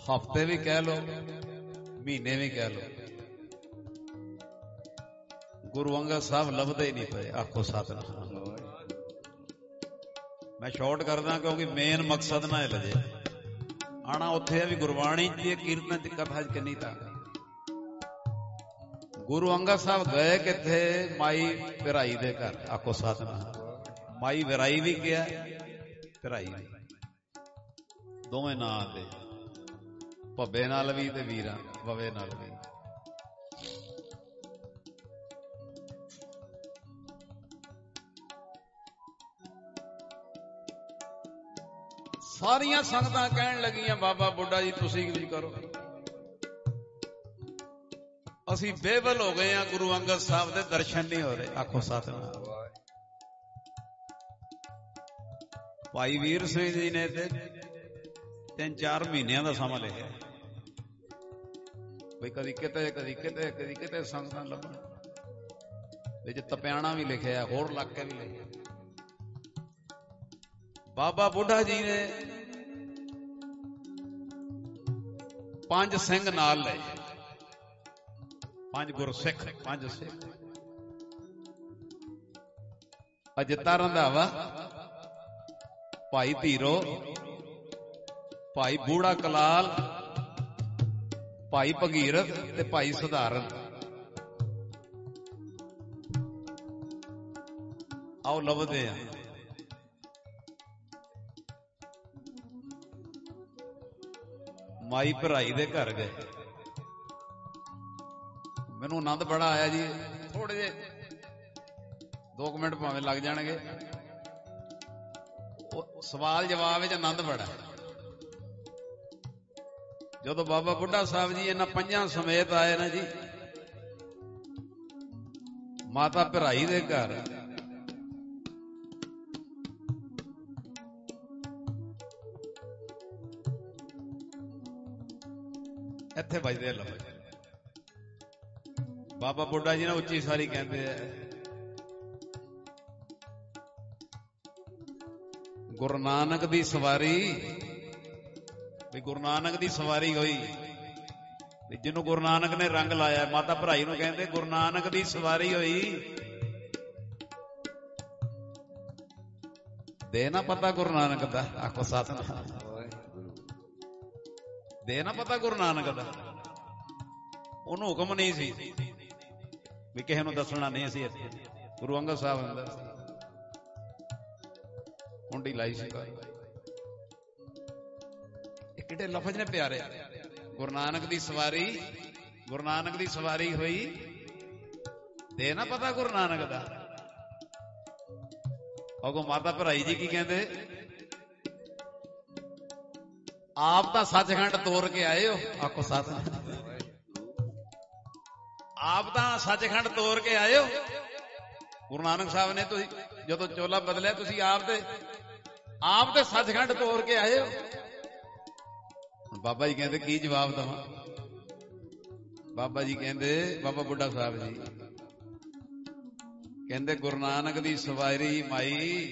ਹਫ਼ਤੇ ਵੀ ਕਹਿ ਲੋ, ਮਹੀਨੇ ਵੀ ਕਹਿ ਲੋ, ਗੁਰੂ ਅੰਗਦ ਸਾਹਿਬ ਲੱਭਦੇ ਹੀ ਨਹੀਂ ਪਏ। ਆਖੋ ਸਤਿਨਾਮ। ਮੈਂ ਸ਼ਾਰਟ ਕਰਦਾ ਕਿਉਂਕਿ ਮੇਨ ਮਕਸਦ ਨਾ ਹਿੱਲ ਜੇ। ਆਣਾ ਉੱਥੇ ਆ ਵੀ ਗੁਰਬਾਣੀ ਚ, ਕੀਰਤਨ ਚ, ਕਥਾ ਚ ਕਿੰਨੀ ਤਾਕਤ। ਗੁਰੂ ਅੰਗਦ ਸਾਹਿਬ ਗਏ ਕਿੱਥੇ? ਮਾਈ ਵਿਰਾਈ ਦੇ ਘਰ। ਆਖੋ ਸਤਿਨਾਮ। ਮਾਈ ਵਿਰਾਈ ਵੀ ਗਿਆ, ਵਿਰਾਈ ਵੀ, ਦੋਵੇਂ ਨਾਂ ਦੇ, ਭੱਬੇ ਨਾਲ ਵੀ ਤੇ ਵੀਰਾਂ ਵਵੇ ਨਾਲ ਵੀ। ਸਾਰੀਆਂ ਸੰਗਤਾਂ ਕਹਿਣ ਲੱਗੀਆਂ ਬਾਬਾ ਬੁੱਢਾ ਜੀ ਤੁਸੀਂ ਵੀ ਕਰੋ। ਅਸੀਂ ਬੇਵਲ ਹੋ ਗਏ ਆ, ਗੁਰੂ ਅੰਗਦ ਸਾਹਿਬ ਦੇ ਦਰਸ਼ਨ ਨਹੀਂ ਹੋ ਰਹੇ। ਆਖੋ ਸਤਿਨਾਮ। ਭਾਈ ਵੀਰ ਸਿੰਘ ਜੀ ਨੇ ਤੇ 3-4 ਮਹੀਨਿਆਂ ਦਾ ਸਮਾਂ ਲਿਖਿਆ ਬਈ ਕਦੀ ਕਿਤੇ ਕਦੀ ਕਿਤੇ ਕਦੀ ਕਿਤੇ ਸੰਗਤਾਂ ਲੱਭਣ। ਵਿੱਚ ਤਪਿਆਣਾ ਵੀ ਲਿਖਿਆ, ਹੋਰ ਇਲਾਕੇ ਵੀ ਲਿਖਿਆ। ਬਾਬਾ ਬੁੱਢਾ ਜੀ ਨੇ 5 ਸਿੰਘ ਨਾਲ ਲਏ, 5 ਗੁਰਸਿੱਖ, 5 ਸਿੱਖ। ਅਜਿੱਤਾ ਰੰਧਾਵਾ, ਭਾਈ ਧੀਰੋ, ਭਾਈ ਬੂੜਾ ਕਲਾਲ, ਭਾਈ ਭਗੀਰਥ ਤੇ ਭਾਈ ਸਧਾਰਨ। ਆਓ ਲੱਭਦੇ ਆ। ਮਾਈ ਭਰਾਈ ਦੇ ਘਰ ਗਏ। ਮੈਨੂੰ ਆਨੰਦ ਬੜਾ ਆਇਆ ਜੀ। ਥੋੜੇ ਜਿਹੇ 2 ਮਿੰਟ ਭਾਵੇਂ ਲੱਗ ਜਾਣਗੇ। ਸਵਾਲ ਜਵਾਬ ਵਿੱਚ ਆਨੰਦ ਬੜਾ। ਜਦੋਂ ਬਾਬਾ ਬੁੱਢਾ ਸਾਹਿਬ ਜੀ ਇਹਨਾਂ 5 ਸਮੇਤ ਆਏ ਨਾ ਜੀ ਮਾਤਾ ਭਰਾਈ ਦੇ ਘਰ, ਇੱਥੇ ਵੱਜਦੇ ਲਓ। ਬਾਬਾ ਬੁੱਢਾ ਜੀ ਨੇ ਉੱਚੀ ਸਾਰੀ ਕਹਿੰਦੇ ਆ, ਗੁਰੂ ਨਾਨਕ ਦੀ ਸਵਾਰੀ। ਵੀ ਗੁਰੂ ਨਾਨਕ ਦੀ ਸਵਾਰੀ ਹੋਈ, ਵੀ ਜਿਹਨੂੰ ਗੁਰੂ ਨਾਨਕ ਨੇ ਰੰਗ ਲਾਇਆ। ਮਾਤਾ ਭਰਾਈ ਨੂੰ ਕਹਿੰਦੇ ਗੁਰੂ ਨਾਨਕ ਦੀ ਸਵਾਰੀ ਹੋਈ। ਦੇ ਨਾ ਪਤਾ ਗੁਰੂ ਨਾਨਕ ਦਾ। ਆਖੋ ਸਤਿਨਾਮ। ਦੇ ਨਾ ਪਤਾ ਗੁਰੂ ਨਾਨਕ ਦਾ। ਉਹਨੂੰ ਹੁਕਮ ਨਹੀਂ ਸੀ ਵੀ ਕਿਸੇ ਨੂੰ ਦੱਸਣਾ ਨਹੀਂ। ਅਸੀਂ ਇੱਥੇ ਗੁਰੂ ਅੰਗਦ ਸਾਹਿਬ ਅੰਦਰ ਸੀ, ਕੁੰਡੀ ਲਾਈ ਸੀ। ਇਹ ਕਿਹੜੇ ਲਫ਼ਜ਼ ਨੇ ਪਿਆਰੇ। ਗੁਰੂ ਨਾਨਕ ਦੀ ਸਵਾਰੀ, ਗੁਰੂ ਨਾਨਕ ਦੀ ਸਵਾਰੀ ਹੋਈ। ਦੇ ਨਾ ਪਤਾ ਗੁਰੂ ਨਾਨਕ ਦਾ। ਅੱਗੋਂ ਮਾਤਾ ਭਰਾਈ ਜੀ ਕੀ ਕਹਿੰਦੇ? ਆਪ ਤਾਂ ਸੱਚਖੰਡ ਤੋਰ ਕੇ ਆਏ ਹੋ। ਆਖੋ ਸਤਿਨਾਮ। ਆਪ ਤਾਂ ਸੱਚਖੰਡ ਤੋਰ ਕੇ ਆਏ ਹੋ। ਗੁਰੂ ਨਾਨਕ ਸਾਹਿਬ ਨੇ ਤੁਸੀਂ ਜਦੋਂ ਚੋਲਾ ਬਦਲਿਆ, ਤੁਸੀਂ ਆਪ ਤੇ ਸੱਚਖੰਡ ਤੋਰ ਕੇ ਆਏ ਹੋ। ਬਾਬਾ ਜੀ ਕਹਿੰਦੇ ਕੀ ਜਵਾਬ ਦੇਵਾਂ? ਬਾਬਾ ਜੀ ਕਹਿੰਦੇ, ਬਾਬਾ ਬੁੱਢਾ ਸਾਹਿਬ ਜੀ ਕਹਿੰਦੇ ਗੁਰੂ ਨਾਨਕ ਦੀ ਸਵਾਰੀ ਮਾਈ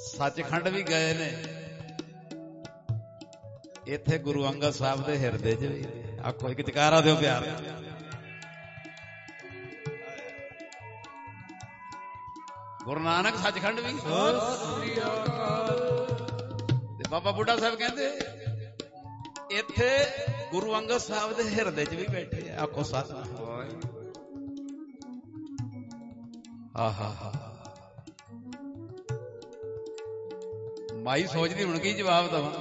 ਸੱਚਖੰਡ ਵੀ ਗਏ ਨੇ, ਇੱਥੇ ਗੁਰੂ ਅੰਗਦ ਸਾਹਿਬ ਦੇ ਹਿਰਦੇ 'ਚ ਵੀ। ਆਖੋ ਇੱਕ ਜਕਾਰਾ ਦਿਓ ਪਿਆਰ। ਗੁਰੂ ਨਾਨਕ ਸੱਚਖੰਡ ਵੀ। ਤੇ ਬਾਬਾ ਬੁੱਢਾ ਸਾਹਿਬ ਕਹਿੰਦੇ ਇੱਥੇ ਗੁਰੂ ਅੰਗਦ ਸਾਹਿਬ ਦੇ ਹਿਰਦੇ 'ਚ ਵੀ ਬੈਠੇ ਆ। ਆਖੋ ਸਤਿਨਾਮ। ਆਹਾ ਮਾਈ ਸੋਚਦੀ ਹੁਣ ਕੀ ਜਵਾਬ ਦੇਵਾਂ।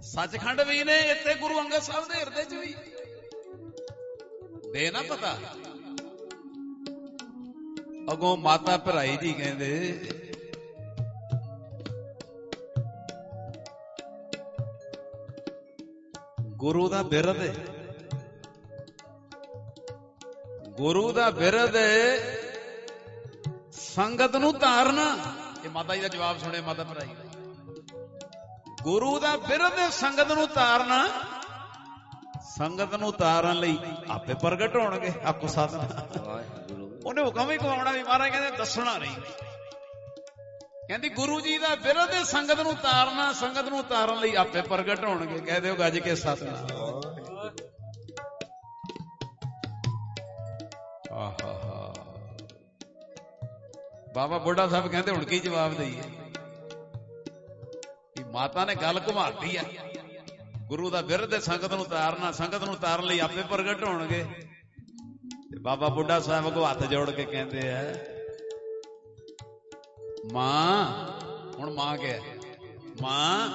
ਸੱਚਖੰਡ ਵੀ ਨੇ, ਇੱਥੇ ਗੁਰੂ ਅੰਗਦ ਸਾਹਿਬ ਦੇ ਹਿਰਦੇ 'ਚ ਵੀ। ਦੇ ਨਾ ਪਤਾ। ਅੱਗੋਂ ਮਾਤਾ ਭਰਾਈ ਜੀ ਕਹਿੰਦੇ ਗੁਰੂ ਦਾ ਬਿਰਦ ਹੈ, ਗੁਰੂ ਦਾ ਬਿਰਦ ਸੰਗਤ ਨੂੰ ਤਾਰਨਾ। ਇਹ ਮਾਤਾ ਜੀ ਦਾ ਜਵਾਬ ਸੁਣੇ ਮਾਤਾ ਭਰਾਈ। ਗੁਰੂ ਦਾ ਬਿਰਦ ਸੰਗਤ ਨੂੰ ਤਾਰਨਾ। ਸੰਗਤ ਨੂੰ ਤਾਰਨ ਲਈ ਆਪੇ ਪ੍ਰਗਟ ਹੋਣਗੇ। ਆਖੋ ਸਤਿਨਾਮ। ਉਹਨੇ ਹੁਕਮ ਹੀ ਕਵਾਉਣਾ ਵੀ ਮਹਾਰਾਜ ਕਹਿੰਦੇ ਦੱਸਣਾ ਨਹੀਂ। ਕਹਿੰਦੀ ਗੁਰੂ ਜੀ ਦਾ ਵਿਰਧ ਸੰਗਤ ਨੂੰ ਤਾਰਨਾ, ਸੰਗਤ ਨੂੰ ਤਾਰਨ ਲਈ ਆਪੇ ਪ੍ਰਗਟ ਹੋਣਗੇ। ਕਹਿ ਦਿਓ ਗੱਜ ਕੇ ਸਤਿਨਾਮ। ਆਹਾ, ਬਾਬਾ ਬੁੱਢਾ ਸਾਹਿਬ ਕਹਿੰਦੇ ਹੁਣ ਕੀ ਜਵਾਬ ਦਈਏ ਕਿ ਮਾਤਾ ਨੇ ਗੱਲ ਘੁਮਾਤੀ ਆ। ਗੁਰੂ ਦਾ ਵਿਰਧ ਸੰਗਤ ਨੂੰ ਤਾਰਨਾ, ਸੰਗਤ ਨੂੰ ਤਾਰਨ ਲਈ ਆਪੇ ਪ੍ਰਗਟ ਹੋਣਗੇ। ਤੇ ਬਾਬਾ ਬੁੱਢਾ ਸਾਹਿਬ ਕੋ ਹੱਥ ਜੋੜ ਕੇ ਕਹਿੰਦੇ ਆ, ਮਾਂ, ਹੁਣ ਮਾਂ ਕਿਹਾ, ਮਾਂ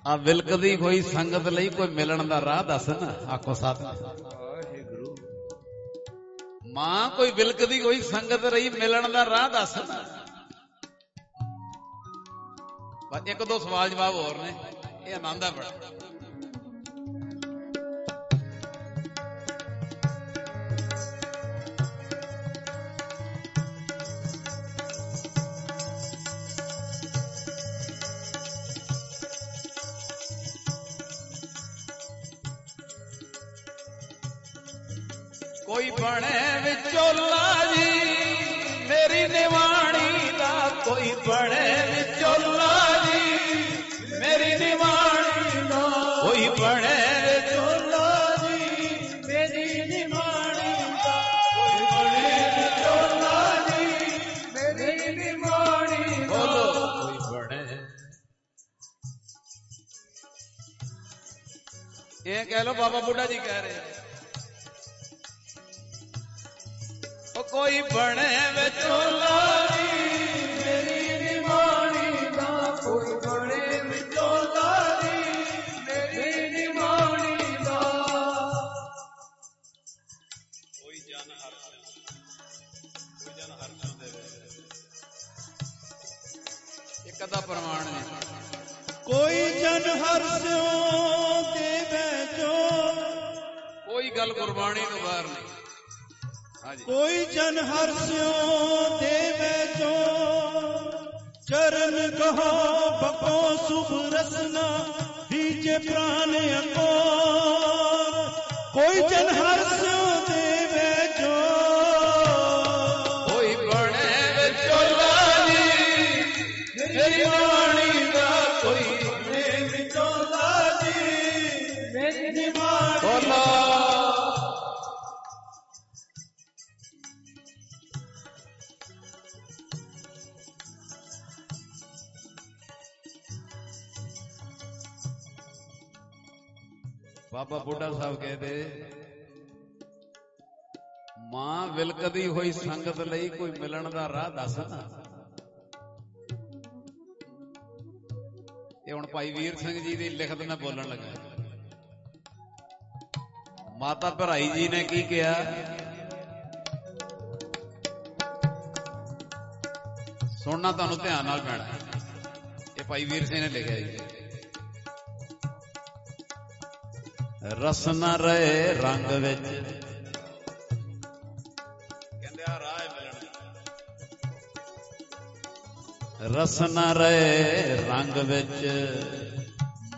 ਆ ਵਿਲਕਦੀ ਹੋਈ ਸੰਗਤ ਲਈ ਕੋਈ ਮਿਲਣ ਦਾ ਰਾਹ ਦੱਸ ਨਾ। ਆਖੋ ਸਤਿਨਾਮ। ਮਾਂ ਕੋਈ ਵਿਲਕਦੀ ਹੋਈ ਸੰਗਤ ਲਈ ਮਿਲਣ ਦਾ ਰਾਹ ਦੱਸ ਨਾ। ਇੱਕ ਦੋ ਸਵਾਲ ਜਵਾਬ ਹੋਰ ਨੇ, ਇਹ ਆਨੰਦ ਆ ਬੜਾ। ਕੋਈ ਬਣੇ ਵਿਚੋਲਾ ਜੀ ਮੇਰੀ ਨਿਵਾਣੀ ਦਾ, ਕੋਈ ਬਣੇ ਵਿਚੋਲਾ ਜੀ ਮੇਰੀ ਨਿਵਾਣੀ ਦਾ, ਕੋਈ ਬਣੇ ਵਿਚੋਲਾ ਜੀ ਮੇਰੀ ਨਿਵਾਣੀ ਦਾ, ਕੋਈ ਬਣੇ ਵਿਚੋਲਾ ਜੀ ਮੇਰੀ ਨਿਵਾਣੀ ਦਾ, ਕੋਈ ਬਣੇ। ਇਹ ਕਹਿ ਲੋ ਬਾਬਾ ਬੁੱਢਾ ਜੀ ਕਹਿ ਰਹੇ ਕੋਈ ਬਣੇ ਵਿਚੋਲਾ ਜੀ ਮੇਰੀ ਨਿਵਾਣੀ ਦਾ, ਕੋਈ ਬਣੇ ਵਿਚੋਲਾ ਜੀ ਮੇਰੀ ਨਿਵਾਣੀ ਦਾ, ਕੋਈ ਜਨ ਹਰਸ਼ ਦੇਵੇ। ਇੱਕ ਅੱਧਾ ਪ੍ਰਮਾਣ ਨੇ, ਕੋਈ ਜਨ ਹਰਸ਼ੋਂ ਦੇਵੇ ਜੋ, ਕੋਈ ਗੱਲ ਗੁਰਬਾਣੀ ਤੋਂ ਬਾਹਰ ਨਹੀਂ। ਕੋਈ ਜਨ ਹਰਸਿਓ ਦੇਵੇ ਜੋ, ਚਰਨ ਕਹੋ ਬਕੋ ਸੁਭ ਰਸਨਾ ਦੀਜੇ ਪ੍ਰਾਨ ਅਕੋਰ। ਕੋਈ ਜਨ ਹਰਸਿਓ ਦੇਵੇ ਜੋ, ਕੋਈ ਬਣੇ ਵਿਚੋਲਾ ਜੀ ਮੇਰੀ ਨਿਵਾਣੀ ਦਾ, ਕੋਈ ਬਣੇ ਵਿਚੋਲਾ ਜੀ ਮੇਰੀ ਨਿਵਾਣੀ ਦਾ। ਬਾਬਾ ਬੁੱਢਾ ਸਾਹਿਬ ਕਹਿੰਦੇ, ਮਾਂ ਵਿਲਕਦੀ ਹੋਈ ਸੰਗਤ ਲਈ ਕੋਈ ਮਿਲਣ ਦਾ ਰਾਹ ਦੱਸ ਨਾ। ਇਹ ਹੁਣ ਭਾਈ ਵੀਰ ਸਿੰਘ ਜੀ ਦੀ ਲਿਖਤ ਮੈਂ ਬੋਲਣ ਲੱਗਾ। ਮਾਤਾ ਭਰਾਈ ਜੀ ਨੇ ਕੀ ਕਿਹਾ, ਸੁਣਨਾ ਤੁਹਾਨੂੰ ਧਿਆਨ ਨਾਲ ਪੈਣਾ। ਇਹ ਭਾਈ ਵੀਰ ਸਿੰਘ ਨੇ ਲਿਖਿਆ ਜੀ। ਰਸ ਨਾ ਰਹੇ ਰੰਗ ਵਿੱਚ, ਕਹਿੰਦੇ ਆ ਰਾਹ ਮਿਲਣ। ਰਸ ਨਾ ਰਹੇ ਰੰਗ ਵਿੱਚ,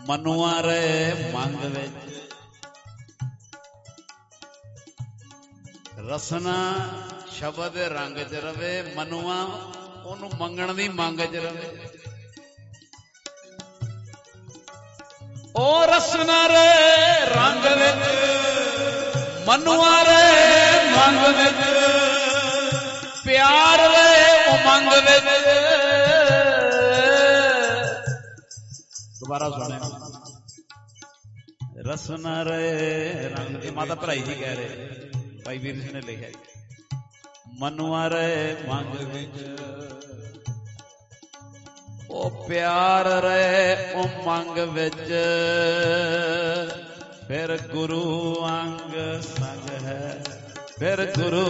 ਮਨੁਆ ਰਹੇ ਮੰਗ ਵਿੱਚ। ਰਸਨਾ ਸ਼ਬਦ ਰੰਗ ਚ ਰਵੇ, ਮਨੁਆ ਉਹਨੂੰ ਮੰਗਣ ਦੀ ਮੰਗ ਚ ਰਵੇ। ਉਹ ਰਸਨਾ ਰੇ ਰੰਗ ਵਿੱਚ, ਮਨੁਆ ਰੇ ਮੰਗ ਵਿੱਚ, ਪਿਆਰ ਰੇ ਉਮੰਗ ਵਿੱਚ। ਦੁਬਾਰਾ ਸੁਣੇ, ਰਸਨਾ ਰੇ ਰੰਗ। ਇਹ ਮਾਤਾ ਭਰਾਈ ਜੀ ਕਹਿ ਰਹੇ, ਭਾਈ ਵੀਰ ਸਿੰਘ ਨੇ ਲਿਖਿਆ। ਮਨੁਆ ਰੇ ਮੰਗ ਵਿੱਚ, ਉਹ ਪਿਆਰ ਰਹੇ ਉਮੰਗ ਵਿੱਚ, ਫਿਰ ਗੁਰੂ ਅੰਗ ਸੰਗ ਹੈ, ਫਿਰ ਗੁਰੂ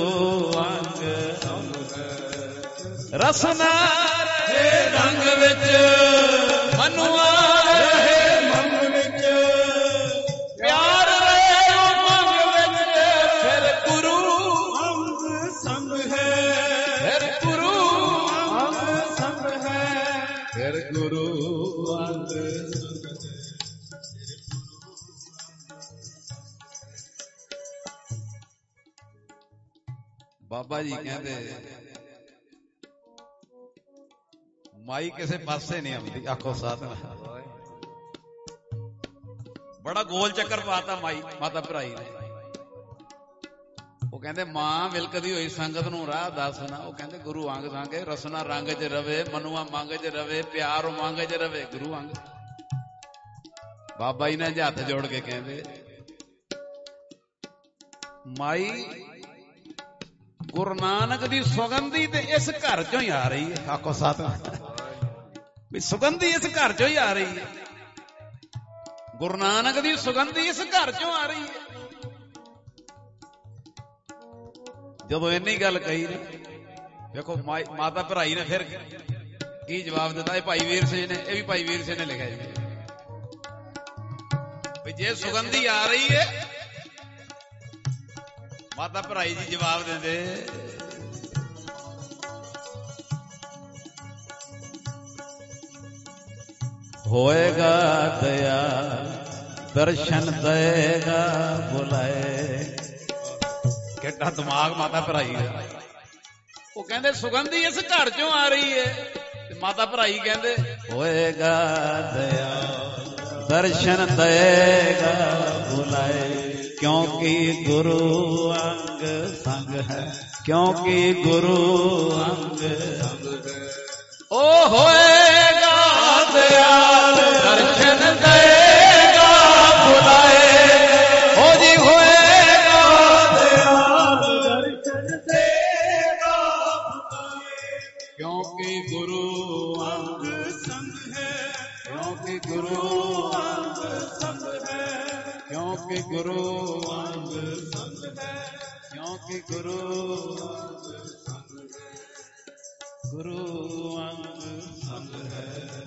ਅੰਗ ਸੰਗ ਹੈ। ਰਸਨਾ ਰਹੇ ਰੰਗ ਵਿੱਚ, ਮਨੁਆ ਰਹੇ ਮੰਗ ਵਿੱਚ, ਪਿਆਰ ਰਹੇ ਉਮੰਗ ਵਿੱਚ, ਫਿਰ ਗੁਰੂ ਅੰਗ ਸੰਗ ਹੈ, ਫਿਰ ਗੁਰੂ ਅੰਗ ਸੰਗ ਹੈ, ਫਿਰ ਗੁਰੂ ਅੰਗ ਸੰਗ ਹੈ। ਬਾਬਾ ਜੀ ਕਹਿੰਦੇ ਮਾਈ ਕਿਸੇ ਪਾਸੇ ਨਹੀਂ ਆਉਂਦੀ। ਆਖੋ ਸਾਧਨਾ। ਬੜਾ ਗੋਲ ਚੱਕਰ ਪਾਤਾ ਮਾਈ ਮਾਤਾ ਭਰਾਈ ਨੇ। ਉਹ ਕਹਿੰਦੇ ਮਾਂ ਮਿਲਕਦੀ ਹੋਈ ਸੰਗਤ ਨੂੰ ਰਾਹ ਦੱਸਣਾ। ਉਹ ਕਹਿੰਦੇ ਗੁਰੂ ਅੰਗ ਸੰਗੇ ਰਸਨਾ ਰੰਗ 'ਚ ਰਵੇ, ਮਨੂਆ ਮੰਗ 'ਚ ਰਵੇ, ਪਿਆਰ ਮੰਗ 'ਚ ਰਵੇ। ਗੁਰੂ ਅੰਗ ਬਾਬਾ ਜੀ ਨੇ ਹੱਥ ਜੋੜ ਕੇ ਕਹਿੰਦੇ ਮਾਈ ਗੁਰੂ ਨਾਨਕ ਦੀ ਸੁਗੰਧੀ ਤੇ ਇਸ ਘਰ ਚੋਂ ਹੀ ਆ ਰਹੀ ਹੈ। ਆਖੋ ਸਾਧਨਾ। ਵੀ ਸੁਗੰਧੀ ਇਸ ਘਰ ਚੋਂ ਹੀ ਆ ਰਹੀ ਹੈ। ਗੁਰੂ ਨਾਨਕ ਦੀ ਸੁਗੰਧੀ ਇਸ ਘਰ ਚੋਂ ਆ ਰਹੀ ਹੈ। ਜਦੋਂ ਇੰਨੀ ਗੱਲ ਕਹੀ ਵੇਖੋ ਮਾਤਾ ਭਰਾਈ ਨੇ ਫਿਰ ਕੀ ਜਵਾਬ ਦਿੱਤਾ। ਇਹ ਭਾਈ ਵੀਰ ਸਿੰਘ ਨੇ, ਇਹ ਵੀ ਭਾਈ ਵੀਰ ਸਿੰਘ ਨੇ ਲਿਖਿਆ ਜੀ ਵੀ ਜੇ ਸੁਗੰਧੀ ਆ ਰਹੀ ਹੈ। ਮਾਤਾ ਭਰਾਈ ਜੀ ਜਵਾਬ ਦਿੰਦੇ ਹੋਏਗਾ ਦਇਆ ਦਰਸ਼ਨ ਦੇਗਾ ਬੁਲਾਏ। ਕਿੱਡਾ ਦਿਮਾਗ ਮਾਤਾ ਭਰਾਈ ਦਾ। ਉਹ ਕਹਿੰਦੇ ਸੁਗੰਧੀ ਇਸ ਘਰ ਚੋਂ ਆ ਰਹੀ ਹੈ। ਤੇ ਮਾਤਾ ਭਰਾਈ ਕਹਿੰਦੇ ਹੋਏਗਾ ਦਇਆ ਦਰਸ਼ਨ ਦੇਗਾ ਬੁਲਾਏ। ਕਿਉਂਕਿ ਗੁਰੂ ਅੰਗ ਸੰਗ ਹੈ, ਕਿਉਂਕਿ ਗੁਰੂ ਅੰਗ ਸੰਗ ਹੈ। ਉਹ ਹੋਏਗਾ ਦਿਆਲ ਦਰਸ਼ਨ ਦੇਗਾ ਬੁਲਾਏ। ਹੋ ਜੀ ਹੋਏਗਾ ਦਿਆਲ ਦਰਸ਼ਨ ਦੇਗਾ ਬੁਲਾਏ। ਕਿਉਂਕਿ ਗੁਰੂ ਅੰਗ ਸੰਗ ਹੈ, ਕਿਉਂਕਿ ਗੁਰੂ ਅੰਗ ਸੰਗ ਹੈ, ਕਿਉਂਕਿ ਗੁਰੂ ਅੰਗ ਸੰਗ ਹੈ, ਕਿਉਂਕਿ ਗੁਰੂ ਅੰਗ ਸੰਗ ਹੈ। ਗੁਰੂ ਅੰਗ ਸੰਗ ਹੈ,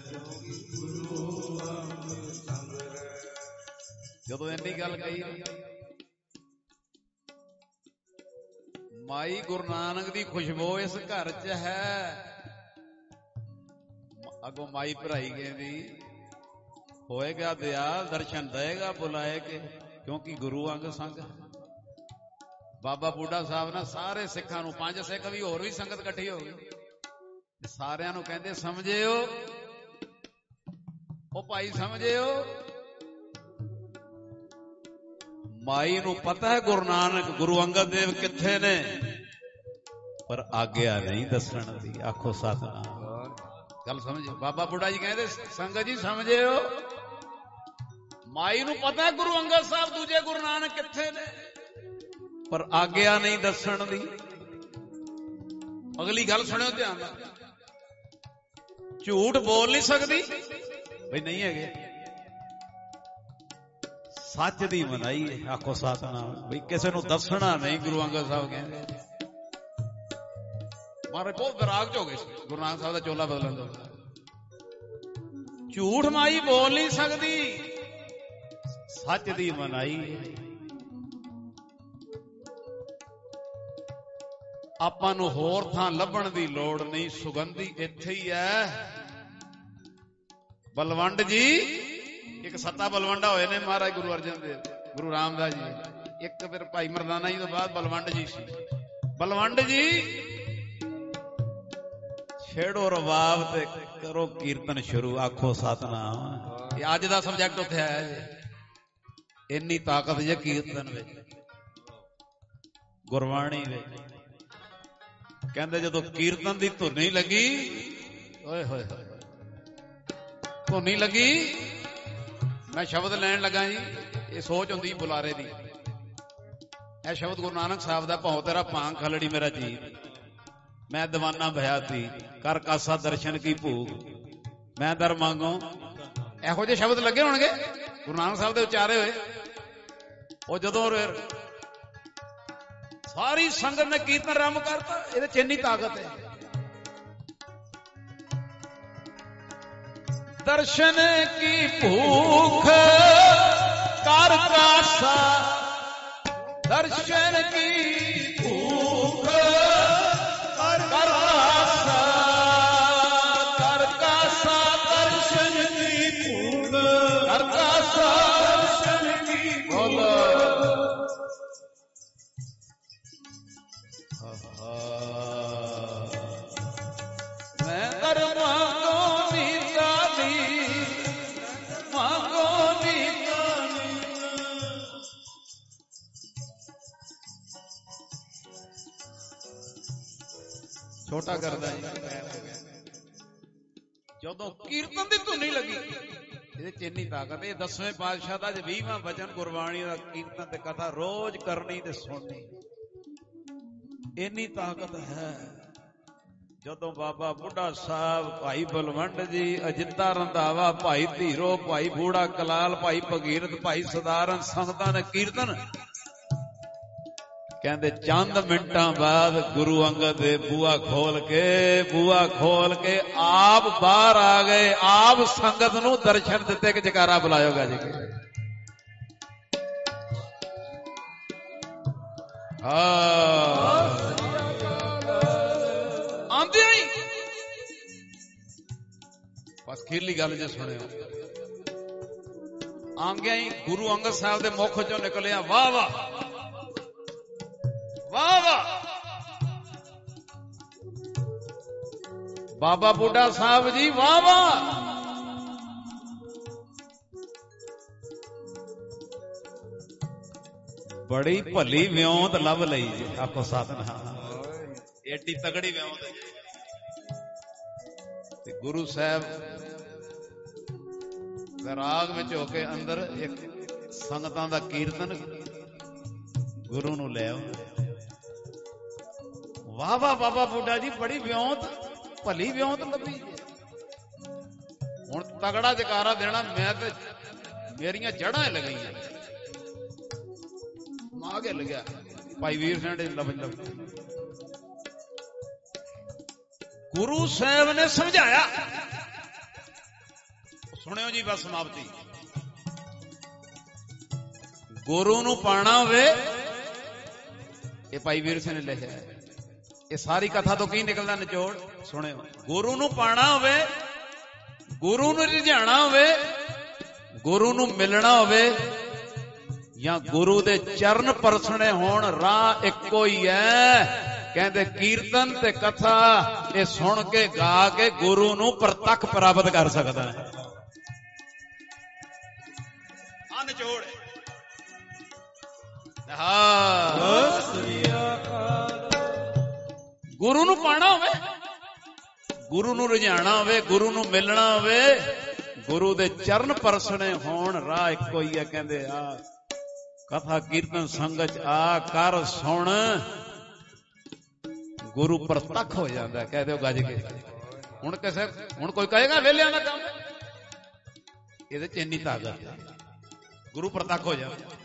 ਕਿਉਂਕਿ ਗੁਰੂ ਅੰਗ ਸੰਗ ਹੈ। ਜਦੋਂ ਇੰਨੀ ਗੱਲ ਕਹੀ ਮਾਈ ਗੁਰੂ ਨਾਨਕ ਦੀ ਖੁਸ਼ਬੂ ਇਸ ਘਰ 'ਚ ਹੈ। ਅੱਗੋਂ ਮਾਈ ਭਰਾਈ ਕਹਿੰਦੀ ਹੋਏਗਾ ਦਿਆਲ ਦਰਸ਼ਨ ਦੇਗਾ ਬੁਲਾਏ ਕੇ, ਕਿਉਂਕਿ ਗੁਰੂ ਅੰਗ ਸੰਗ ਹੈ। ਬਾਬਾ ਬੁੱਢਾ ਸਾਹਿਬ ਨਾਲ ਸਾਰੇ ਸਿੱਖਾਂ ਨੂੰ, 5 ਸਿੱਖ ਵੀ ਹੋਰ ਵੀ ਸੰਗਤ ਇਕੱਠੀ ਹੋ ਗਈ, ਸਾਰਿਆਂ ਨੂੰ ਕਹਿੰਦੇ ਸਮਝਿਓ ਉਹ ਭਾਈ ਸਮਝਿਓ। ਮਾਈ ਨੂੰ ਪਤਾ ਹੈ ਗੁਰੂ ਨਾਨਕ ਗੁਰੂ ਅੰਗਦ ਦੇਵ ਕਿੱਥੇ ਨੇ, ਪਰ ਆਗਿਆ ਨਹੀਂ ਦੱਸਣ ਦੀ। ਆਖੋ ਸਤਿਨਾਮ। ਗੱਲ ਸਮਝੋ। ਬਾਬਾ ਬੁੱਢਾ ਜੀ ਕਹਿੰਦੇ ਸੰਗਤ ਜੀ ਸਮਝਿਓ ਮਾਈ ਨੂੰ ਪਤਾ ਹੈ ਗੁਰੂ ਅੰਗਦ ਸਾਹਿਬ ਦੂਜੇ ਗੁਰੂ ਨਾਨਕ ਕਿੱਥੇ ਨੇ, ਪਰ ਆਗਿਆ ਨਹੀਂ ਦੱਸਣ ਦੀ। ਅਗਲੀ ਗੱਲ ਸੁਣਿਓ ਧਿਆਨ ਨਾਲ। ਝੂਠ ਬੋਲ ਨਹੀਂ ਸਕਦੀ ਬਈ ਨਹੀਂ ਹੈਗੇ। ਸੱਚ ਦੀ ਮਨਾਈ ਹੈ। ਆਖੋ ਸਤਿਨਾਮ। ਬਈ ਕਿਸੇ ਨੂੰ ਦੱਸਣਾ ਨਹੀਂ। ਗੁਰੂ ਅੰਗਦ ਸਾਹਿਬ ਕਹਿੰਦੇ ਮਾਰੇ ਬਹੁਤ ਵਿਰਾਗ ਚ ਹੋ ਗਏ ਸੀ ਗੁਰੂ ਨਾਨਕ ਸਾਹਿਬ ਦਾ ਚੋਲਾ ਬਦਲਣ ਤੋਂ। ਝੂਠ ਮਾਈ ਬੋਲ ਨਹੀਂ ਸਕਦੀ, ਸੱਚ ਦੀ ਮਨਾਈ ਹੈ। ਆਪਾਂ ਨੂੰ ਹੋਰ ਥਾਂ ਲੱਭਣ ਦੀ ਲੋੜ ਨਹੀਂ, ਸੁਗੰਧੀ ਇੱਥੇ ਹੀ ਹੈ। ਬਲਵੰਡ ਜੀ ਇੱਕ ਸੱਤਾ ਬਲਵੰਡਾ ਹੋਏ ਨੇ ਮਹਾਰਾਜ ਗੁਰੂ ਅਰਜਨ ਦੇਵ, ਗੁਰੂ ਰਾਮਦਾਸ ਜੀ, ਇੱਕ ਫਿਰ ਭਾਈ ਮਰਦਾਨਾ ਜੀ ਤੋਂ ਬਾਅਦ ਬਲਵੰਡ ਜੀ ਸੀ। ਬਲਵੰਡ ਜੀ ਛੇੜੋ ਰਵਾਬ ਤੇ ਕਰੋ ਕੀਰਤਨ ਸ਼ੁਰੂ। ਆਖੋ ਸਤਿਨਾਮ। ਇਹ ਅੱਜ ਦਾ ਸਬਜੈਕਟ ਉੱਥੇ ਆਇਆ ਜੀ। ਇੰਨੀ ਤਾਕਤ ਜੇ ਕੀਰਤਨ ਵਿੱਚ, ਗੁਰਬਾਣੀ ਵਿੱਚ। ਕਹਿੰਦੇ ਜਦੋਂ ਕੀਰਤਨ ਦੀ ਧੁਨੀ ਲੱਗੀ, ਓਏ ਹੋਏ ਹੋਏ ਧੁਨੀ ਲੱਗੀ, ਮੈਂ ਸ਼ਬਦ ਲੈਣ ਲੱਗਾ ਜੀ। ਇਹ ਸੋਚ ਹੁੰਦੀ ਬੁਲਾਰੇ ਦੀ। ਇਹ ਸ਼ਬਦ ਗੁਰੂ ਨਾਨਕ ਸਾਹਿਬ ਦਾ, ਭਉ ਤੇਰਾ ਭਾਂਗ ਖਲੜੀ ਮੇਰਾ ਜੀ, ਮੈਂ ਦੀਵਾਨਾ ਭਇਆ ਤੀ, ਕਰ ਕਾਸਾ ਦਰਸ਼ਨ ਕੀ ਭੂਖ, ਮੈਂ ਦਰ ਮੰਗੋ। ਇਹੋ ਜਿਹੇ ਸ਼ਬਦ ਲੱਗੇ ਹੋਣਗੇ ਗੁਰੂ ਨਾਨਕ ਸਾਹਿਬ ਦੇ ਉਚਾਰੇ ਹੋਏ। ਉਹ ਜਦੋਂ ਸਾਰੀ ਸੰਗਤ ਨੇ ਕੀਰਤਨ ਆਰੰਭ ਕਰਤਾ, ਇਹਦੇ ਚ ਇੰਨੀ ਤਾਕਤ ਹੈ। ਦਰਸ਼ਨ ਕੀ ਭੂਖ ਕਰ ਕਾਸਾ, ਦਰਸ਼ਨ ਕੀ ਭੂਖ ਕਰ ਕਾਸਾ, ਕਰ ਕਾਸਾ ਦਰਸ਼ਨ ਕੀ ਭੂਖ ਕਰ ਕਾਸਾ ਦਰਸ਼ਨ ਕੀ ਭੂਖ। मैं कर मांगो नीता दी, मांगो नीता दी। छोटा करदा ਜਦੋਂ ਕੀਰਤਨ ਦੀ ਧੁਨੀ ਲੱਗੀ, ਇਹਦੇ ਚ ਇੰਨੀ ਤਾਕਤ। ਇਹ 10ਵੇਂ ਪਾਤਸ਼ਾਹ ਦਾ 20ਵਾਂ ਵਚਨ ਗੁਰਬਾਣੀ ਦਾ ਕੀਰਤਨ ਤੇ ਕਥਾ ਰੋਜ਼ ਕਰਨੀ ਤੇ ਸੁਣਨੀ, ਇੰਨੀ ਤਾਕਤ ਹੈ। ਜਦੋਂ ਬਾਬਾ ਬੁੱਢਾ ਸਾਹਿਬ, ਭਾਈ ਬਲਵੰਡ ਜੀ, ਅਜਿੱਤਾ ਰੰਧਾਵਾ, ਭਾਈ ਧੀਰੋ, ਭਾਈ ਬੂੜਾ ਕਲਾਲ, ਭਾਈ ਭਗੀਰਥ, ਭਾਈ ਸਦਾਰਨ ਸੰਗਤਾਂ ਨੇ ਕੀਰਤਨ, ਕਹਿੰਦੇ ਚੰਦ ਮਿੰਟਾਂ ਬਾਅਦ ਗੁਰੂ ਅੰਗਦ ਦੇ ਬੂਹਾ ਖੋਲ ਕੇ ਆਪ ਬਾਹਰ ਆ ਗਏ, ਆਪ ਸੰਗਤ ਨੂੰ ਦਰਸ਼ਨ ਦਿੱਤੇ ਕਿ ਜਕਾਰਾ ਬੁਲਾਇਓਗਾ ਜੀ। ਆਂਦੇ ਹੀ ਬਸ ਖੀਰਲੀ ਗੱਲ ਜੇ ਸੁਣਿਓ, ਆਂਦਿਆਂ ਹੀ ਗੁਰੂ ਅੰਗਦ ਸਾਹਿਬ ਦੇ ਮੁਖ ਚੋਂ ਨਿਕਲਿਆ ਵਾਹ ਵਾਹ ਵਾਹ ਵਾਹ। ਬਾਬਾ ਬੁੱਢਾ ਸਾਹਿਬ ਜੀ ਵਾਹ ਵਾਹ। ਬੜੀ ਭਲੀ ਵਿਉਂਤ ਲੱਭ ਲਈ ਜੀ, ਆਖੋ ਸਤਿਨਾਮ। ਏਡੀ ਤਗੜੀ ਵਿਉਂਤ। ਤੇ ਗੁਰੂ ਸਾਹਿਬ ਵਿਰਾਗ ਵਿੱਚ ਹੋ ਕੇ ਅੰਦਰ ਇੱਕ ਸੰਗਤਾਂ ਦਾ ਕੀਰਤਨ ਗੁਰੂ ਨੂੰ ਲੈ ਆਉਂਦੇ। ਵਾਹ ਵਾਹ ਬਾਬਾ ਬੁੱਢਾ ਜੀ, ਬੜੀ ਵਿਉਂਤ, ਭਲੀ ਵਿਉਂਤ ਲੱਭੀ। ਹੁਣ ਤਗੜਾ ਜਕਾਰਾ ਦੇਣਾ, ਮੈਂ ਤੇ ਮੇਰੀਆਂ ਜੜਾਂ ਲੱਗੀਆਂ, ਮਾਗੇ ਲੱਗਿਆ। ਭਾਈ ਵੀਰ ਸਿੰਘ ਨੇ ਲੱਭ ਗੁਰੂ ਸਾਹਿਬ ਨੇ ਸਮਝਾਇਆ, ਸੁਣਿਓ ਜੀ ਬਸ ਸਮਾਪਤੀ। ਗੁਰੂ ਨੂੰ ਪਾਣਾ ਹੋਵੇ, ਇਹ ਭਾਈ ਵੀਰ ਸਿੰਘ ਨੇ ਲਿਖਿਆ। ਇਹ ਸਾਰੀ ਕਥਾ ਤੋਂ ਕੀ ਨਿਕਲਦਾ ਨਿਚੋੜ ਸੁਣਿਓ। ਗੁਰੂ ਨੂੰ ਪਾਣਾ ਹੋਵੇ, ਗੁਰੂ ਨੂੰ ਰਿਝਾਣਾ ਹੋਵੇ, ਗੁਰੂ ਨੂੰ ਮਿਲਣਾ ਹੋਵੇ, ਜਾਂ ਗੁਰੂ ਦੇ ਚਰਨ ਪਰਸਣੇ ਹੋਣ, ਰਾਹ ਇੱਕੋ ਹੀ ਹੈ। ਕਹਿੰਦੇ ਕੀਰਤਨ ਤੇ ਕਥਾ ਇਹ ਸੁਣ ਕੇ ਗਾ ਕੇ ਗੁਰੂ ਨੂੰ ਪ੍ਰਤੱਖ ਪ੍ਰਾਪਤ ਕਰ ਸਕਦਾ ਹੈ। ਆ ਨਿਚੋੜ। ਗੁਰੂ ਨੂੰ ਪਾਣਾ ਹੋਵੇ, ਗੁਰੂ ਨੂੰ ਰਿਝਾਣਾ ਹੋਵੇ, ਗੁਰੂ ਨੂੰ ਮਿਲਣਾ ਹੋਵੇ, ਗੁਰੂ ਦੇ ਚਰਨ ਪਰਸਣੇ ਹੋਣ, ਰਾਹ ਇੱਕੋ ਹੀ ਹੈ। ਕਹਿੰਦੇ ਆ ਕਥਾ ਕੀਰਤਨ ਸੰਗਤ ਆ ਕਰ ਸੁਣ, ਗੁਰੂ ਪ੍ਰਤੱਖ ਹੋ ਜਾਂਦਾ। ਕਹਿ ਦਿਓ ਗੱਜ ਕੇ। ਹੁਣ ਕੋਈ ਕਹੇਗਾ ਵੇਲਿਆਂ ਦਾ ਕੰਮ, ਇਹਦੇ ਚ ਇੰਨੀ ਤਾਕਤ, ਗੁਰੂ ਪ੍ਰਤੱਖ ਹੋ ਜਾਂਦਾ।